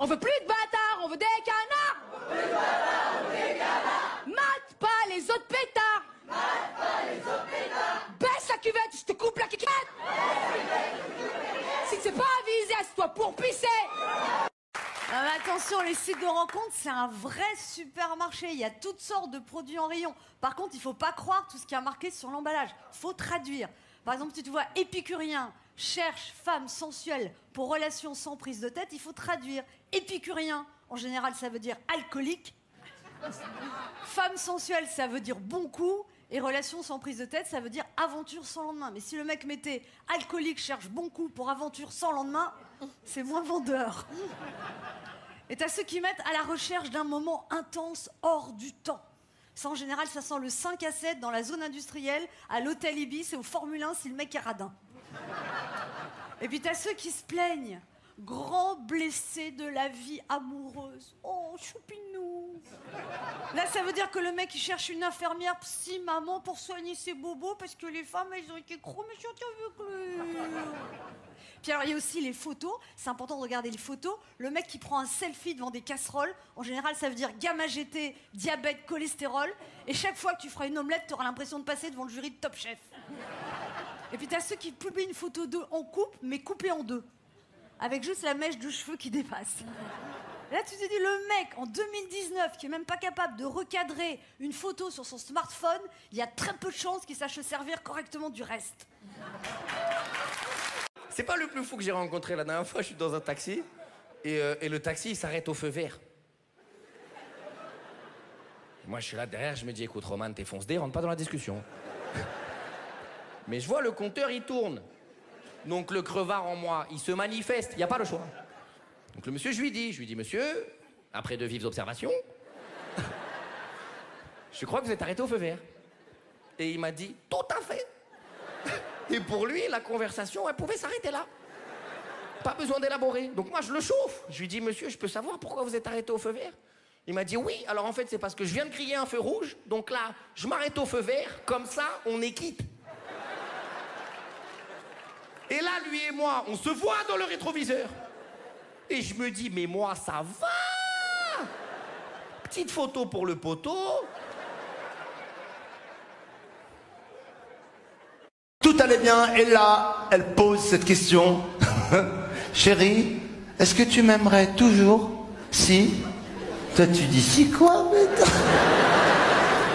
On veut plus de bâtards, on veut des canards. On veut plus de bâtards, on veut des canards. Mate pas les autres pétards. Mate pas les autres pétards. Baisse la cuvette, je te coupe la quiquette. Si c'est pas avisé, assieds-toi pour pisser. Ah mais attention, les sites de rencontres, c'est un vrai supermarché. Il y a toutes sortes de produits en rayon. Par contre, il faut pas croire tout ce qui est marqué sur l'emballage. Faut traduire. Par exemple, si tu vois épicurien, cherche femme sensuelle pour relation sans prise de tête, il faut traduire. Épicurien, en général, ça veut dire alcoolique. Femme sensuelle, ça veut dire bon coup. Et relation sans prise de tête, ça veut dire aventure sans lendemain. Mais si le mec mettait alcoolique cherche bon coup pour aventure sans lendemain, c'est moins vendeur. Et t'as ceux qui mettent à la recherche d'un moment intense hors du temps. Ça, en général, ça sent le 5 à 7 dans la zone industrielle, à l'hôtel Ibis et au Formule 1 si le mec est radin. Et puis t'as ceux qui se plaignent. Grand blessé de la vie amoureuse. Oh, choupinou. Là, ça veut dire que le mec, il cherche une infirmière psy-maman pour soigner ses bobos parce que les femmes, elles ont été méchantes avec lui. Puis alors, il y a aussi les photos. C'est important de regarder les photos. Le mec qui prend un selfie devant des casseroles, en général, ça veut dire gamma GT, diabète, cholestérol. Et chaque fois que tu feras une omelette, tu auras l'impression de passer devant le jury de Top Chef. Et puis, tu as ceux qui publient une photo d'eux en couple, mais coupée en deux. Avec juste la mèche de cheveux qui dépasse. Là, tu te dis, le mec, en 2019, qui est même pas capable de recadrer une photo sur son smartphone, il y a très peu de chances qu'il sache se servir correctement du reste. C'est pas le plus fou que j'ai rencontré la dernière fois, je suis dans un taxi, et le taxi, il s'arrête au feu vert. Moi, je suis là derrière, je me dis, écoute, Roman, t'es fonce-dé, rentre pas dans la discussion. Mais je vois le compteur, il tourne. Donc le crevard en moi, il se manifeste, il n'y a pas le choix. Donc le monsieur, je lui dis, monsieur, après de vives observations, je crois que vous êtes arrêté au feu vert. Et il m'a dit, tout à fait. Et pour lui, la conversation, elle pouvait s'arrêter là. Pas besoin d'élaborer. Donc moi, je le chauffe. Je lui dis, monsieur, je peux savoir pourquoi vous êtes arrêté au feu vert? Il m'a dit, oui, alors en fait, c'est parce que je viens de crier un feu rouge, donc là, je m'arrête au feu vert, comme ça, on est quitte. Et là, lui et moi, on se voit dans le rétroviseur. Et je me dis, mais moi, ça va. Petite photo pour le poteau. Tout allait bien, et là, elle pose cette question. Chérie, est-ce que tu m'aimerais toujours si... Toi, tu dis, si quoi, putain?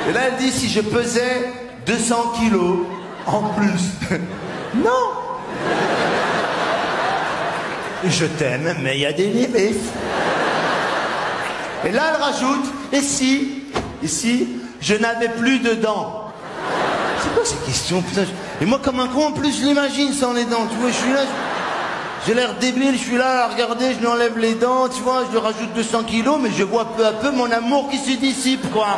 Et là, elle dit, si je pesais 200 kilos en plus. Non. Je t'aime, mais il y a des limites. Et là, elle rajoute, et si je n'avais plus de dents? C'est quoi ces questions, putain? Et moi, comme un con, en plus, je l'imagine sans les dents, tu vois, je suis là, j'ai l'air débile, je suis là à regarder, je lui enlève les dents, tu vois, je lui rajoute 200 kilos, mais je vois peu à peu mon amour qui se dissipe, quoi.